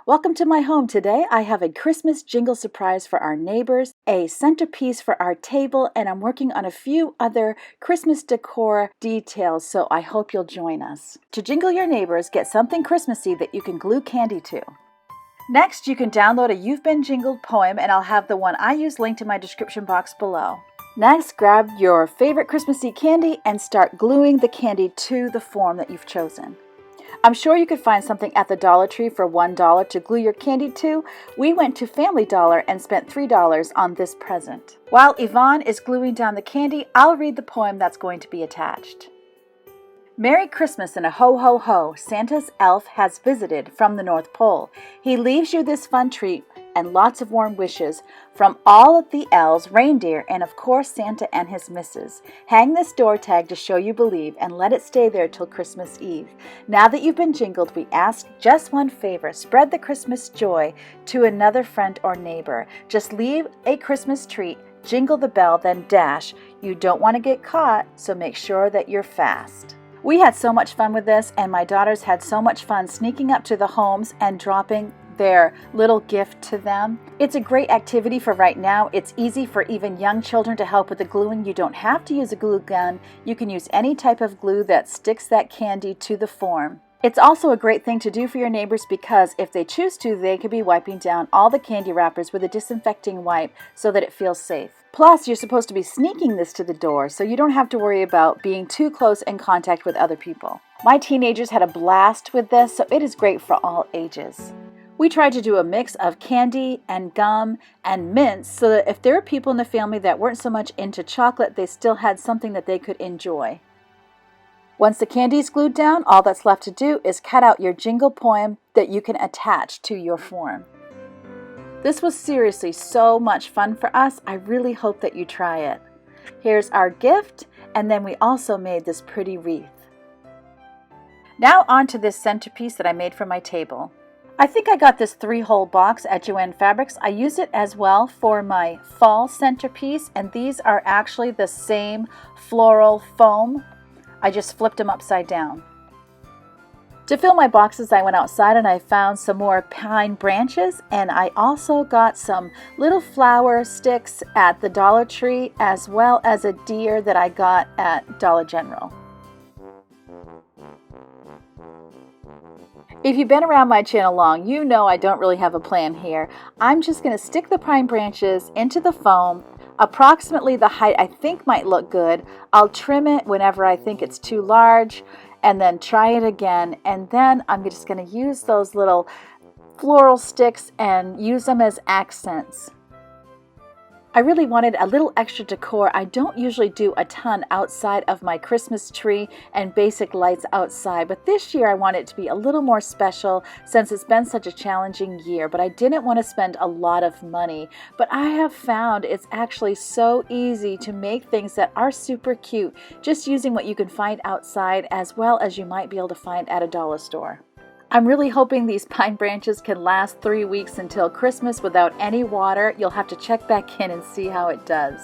Welcome to my home. Today I have a Christmas jingle surprise for our neighbors, a centerpiece for our table, and I'm working on a few other Christmas decor details, so I hope you'll join us. To jingle your neighbors, get something Christmassy that you can glue candy to. Next, you can download a You've Been Jingled poem, and I'll have the one I use linked in my description box below. Next, grab your favorite Christmassy candy and start gluing the candy to the form that you've chosen. I'm sure you could find something at the Dollar Tree for $1 to glue your candy to. We went to Family Dollar and spent $3 on this present. While Yvonne is gluing down the candy, I'll read the poem that's going to be attached. Merry Christmas and a ho ho ho, Santa's elf has visited from the North Pole. He leaves you this fun treat and lots of warm wishes from all of the elves, reindeer, and of course Santa and his missus. Hang this door tag to show you believe and let it stay there till Christmas Eve. Now that you've been jingled, we ask just one favor. Spread the Christmas joy to another friend or neighbor. Just leave a Christmas treat, jingle the bell, then dash. You don't want to get caught, so make sure that you're fast. We had so much fun with this, and my daughters had so much fun sneaking up to the homes and dropping their little gift to them. It's a great activity for right now. It's easy for even young children to help with the gluing. You don't have to use a glue gun. You can use any type of glue that sticks that candy to the form. It's also a great thing to do for your neighbors because if they choose to, they could be wiping down all the candy wrappers with a disinfecting wipe so that it feels safe. Plus, you're supposed to be sneaking this to the door, so you don't have to worry about being too close in contact with other people. My teenagers had a blast with this, so it is great for all ages. We tried to do a mix of candy and gum and mints so that if there were people in the family that weren't so much into chocolate, they still had something that they could enjoy. Once the candy is glued down, all that's left to do is cut out your jingle poem that you can attach to your form. This was seriously so much fun for us. I really hope that you try it. Here's our gift, and then we also made this pretty wreath. Now on to this centerpiece that I made for my table. I think I got this 3-hole box at Joann Fabrics. I used it as well for my fall centerpiece, and these are actually the same floral foam. I just flipped them upside down. To fill my boxes, I went outside and I found some more pine branches, and I also got some little flower sticks at the Dollar Tree as well as a deer that I got at Dollar General. If you've been around my channel long, you know I don't really have a plan here. I'm just going to stick the pine branches into the foam, approximately the height I think might look good. I'll trim it whenever I think it's too large, and then try it again. And then I'm just going to use those little floral sticks and use them as accents. I really wanted a little extra decor. I don't usually do a ton outside of my Christmas tree and basic lights outside, but this year I want it to be a little more special since it's been such a challenging year, but I didn't want to spend a lot of money. But I have found it's actually so easy to make things that are super cute, just using what you can find outside as well as you might be able to find at a dollar store. I'm really hoping these pine branches can last 3 weeks until Christmas without any water. You'll have to check back in and see how it does.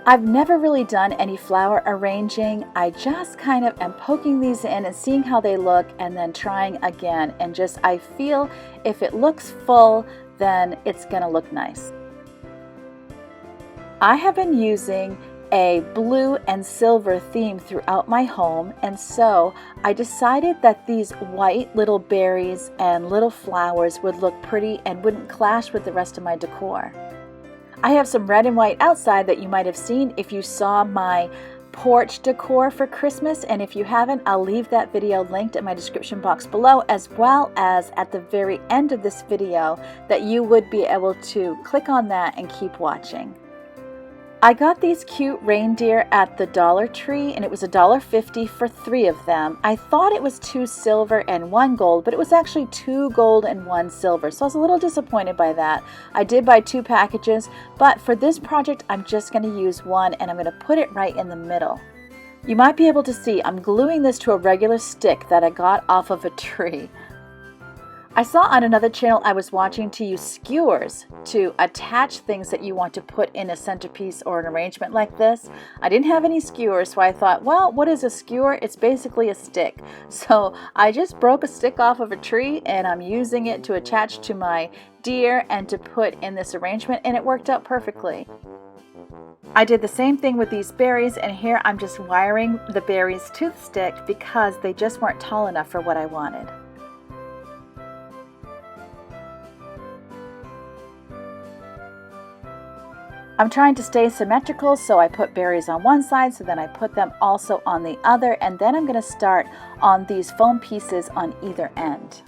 I've never really done any flower arranging. I just kind of am poking these in and seeing how they look and then trying again. And just I feel if it looks full, then it's going to look nice. I have been using a blue and silver theme throughout my home, and so I decided that these white little berries and little flowers would look pretty and wouldn't clash with the rest of my decor. I have some red and white outside that you might have seen if you saw my porch decor for Christmas, and if you haven't, I'll leave that video linked in my description box below, as well as at the very end of this video that you would be able to click on that and keep watching. I got these cute reindeer at the Dollar Tree, and it was $1.50 for 3 of them. I thought it was 2 silver and 1 gold, but it was actually 2 gold and 1 silver, so I was a little disappointed by that. I did buy 2 packages, but for this project I'm just going to use 1, and I'm going to put it right in the middle. You might be able to see I'm gluing this to a regular stick that I got off of a tree. I saw on another channel I was watching to use skewers to attach things that you want to put in a centerpiece or an arrangement like this. I didn't have any skewers, so I thought, well, what is a skewer? It's basically a stick. So I just broke a stick off of a tree and I'm using it to attach to my deer and to put in this arrangement, and it worked out perfectly. I did the same thing with these berries, and here I'm just wiring the berries to the stick because they just weren't tall enough for what I wanted. I'm trying to stay symmetrical, so I put berries on one side, so then I put them also on the other, and then I'm going to start on these foam pieces on either end.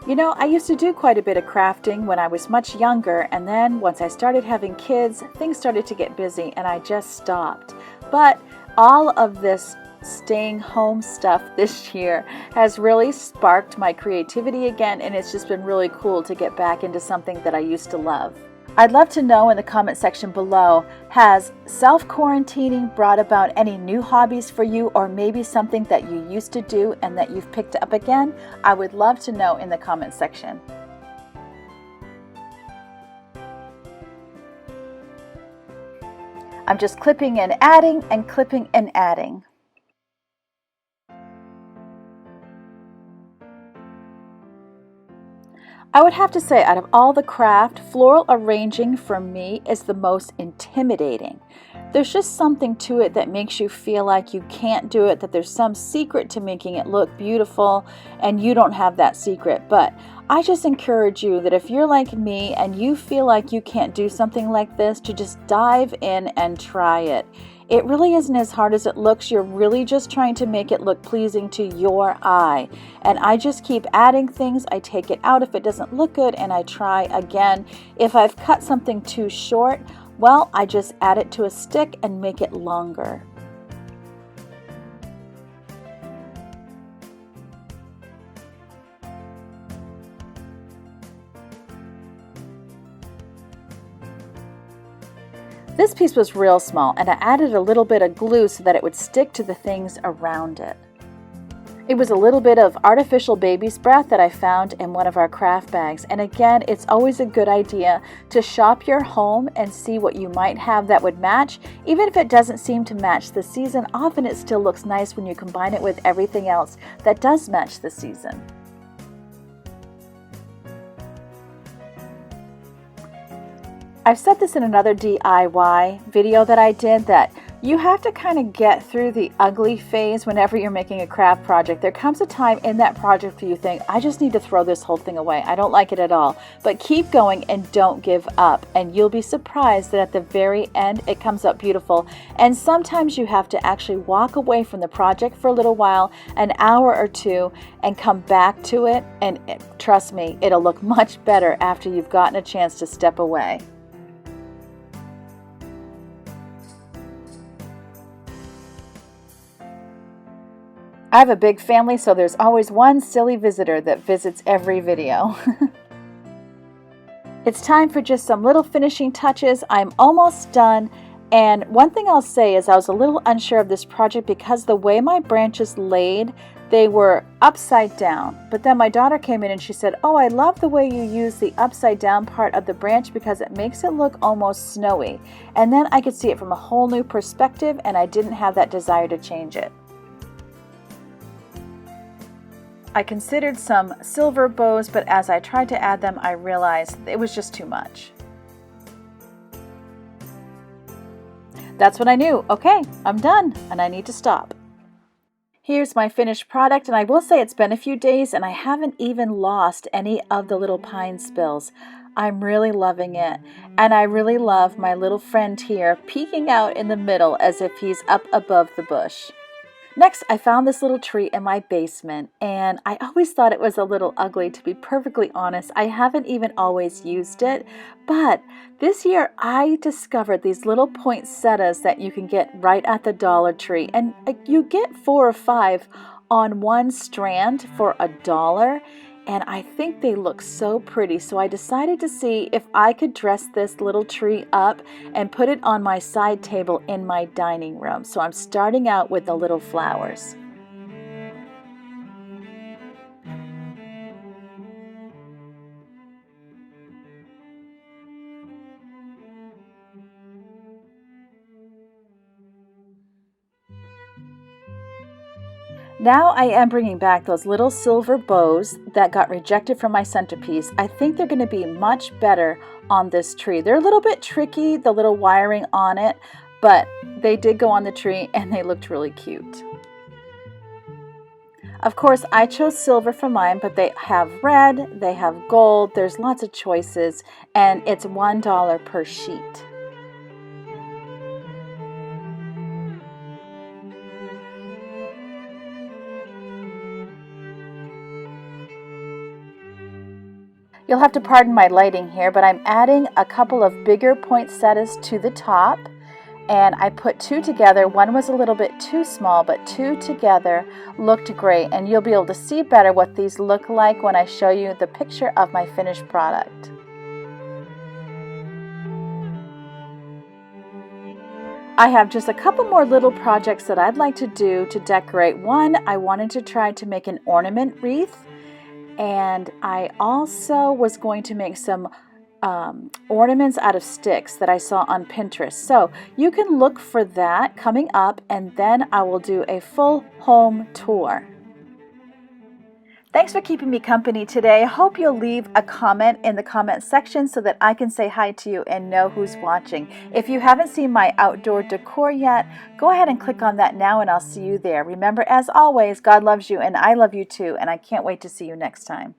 You know, I used to do quite a bit of crafting when I was much younger, and then once I started having kids, things started to get busy and I just stopped. But all of this staying home stuff this year has really sparked my creativity again, and it's just been really cool to get back into something that I used to love. I'd love to know in the comment section below, has self-quarantining brought about any new hobbies for you, or maybe something that you used to do and that you've picked up again? I would love to know in the comment section. I'm just clipping and adding and clipping and adding. I would have to say, out of all the craft, floral arranging for me is the most intimidating. There's just something to it that makes you feel like you can't do it, that there's some secret to making it look beautiful, and you don't have that secret. But I just encourage you that if you're like me and you feel like you can't do something like this, to just dive in and try it. It really isn't as hard as it looks. You're really just trying to make it look pleasing to your eye. And I just keep adding things. I take it out if it doesn't look good and I try again. If I've cut something too short, well, I just add it to a stick and make it longer. This piece was real small, and I added a little bit of glue so that it would stick to the things around it. It was a little bit of artificial baby's breath that I found in one of our craft bags. And again, it's always a good idea to shop your home and see what you might have that would match. Even if it doesn't seem to match the season, often it still looks nice when you combine it with everything else that does match the season. I've said this in another DIY video that I did, that you have to kind of get through the ugly phase whenever you're making a craft project. There comes a time in that project where you think, I just need to throw this whole thing away. I don't like it at all. But keep going and don't give up. And you'll be surprised that at the very end, it comes up beautiful. And sometimes you have to actually walk away from the project for a little while, an hour or two, and come back to it. And trust me, it'll look much better after you've gotten a chance to step away. I have a big family, so there's always one silly visitor that visits every video. It's time for just some little finishing touches. I'm almost done. And one thing I'll say is I was a little unsure of this project because the way my branches laid, they were upside down. But then my daughter came in and she said, oh, I love the way you use the upside down part of the branch because it makes it look almost snowy. And then I could see it from a whole new perspective, and I didn't have that desire to change it. I considered some silver bows, but as I tried to add them, I realized it was just too much. That's when I knew, okay, I'm done and I need to stop. Here's my finished product, and I will say it's been a few days and I haven't even lost any of the little pine spills. I'm really loving it, and I really love my little friend here peeking out in the middle as if he's up above the bush. Next, I found this little tree in my basement, and I always thought it was a little ugly, to be perfectly honest. I haven't even always used it, but this year I discovered these little poinsettias that you can get right at the Dollar Tree, and you get 4 or 5 on one strand for $1. And I think they look so pretty, so I decided to see if I could dress this little tree up and put it on my side table in my dining room. So I'm starting out with the little flowers. Now I am bringing back those little silver bows that got rejected from my centerpiece. I think they're going to be much better on this tree. They're a little bit tricky, the little wiring on it, but they did go on the tree and they looked really cute. Of course, I chose silver for mine, but they have red, they have gold, there's lots of choices, and it's $1 per sheet. You'll have to pardon my lighting here, but I'm adding a couple of bigger poinsettias to the top. And I put two together. One was a little bit too small, but two together looked great. And you'll be able to see better what these look like when I show you the picture of my finished product. I have just a couple more little projects that I'd like to do to decorate. One, I wanted to try to make an ornament wreath. And I also was going to make some ornaments out of sticks that I saw on Pinterest. So you can look for that coming up, and then I will do a full home tour. Thanks for keeping me company today. Hope you'll leave a comment in the comment section so that I can say hi to you and know who's watching. If you haven't seen my outdoor decor yet, go ahead and click on that now and I'll see you there. Remember, as always, God loves you and I love you too, and I can't wait to see you next time.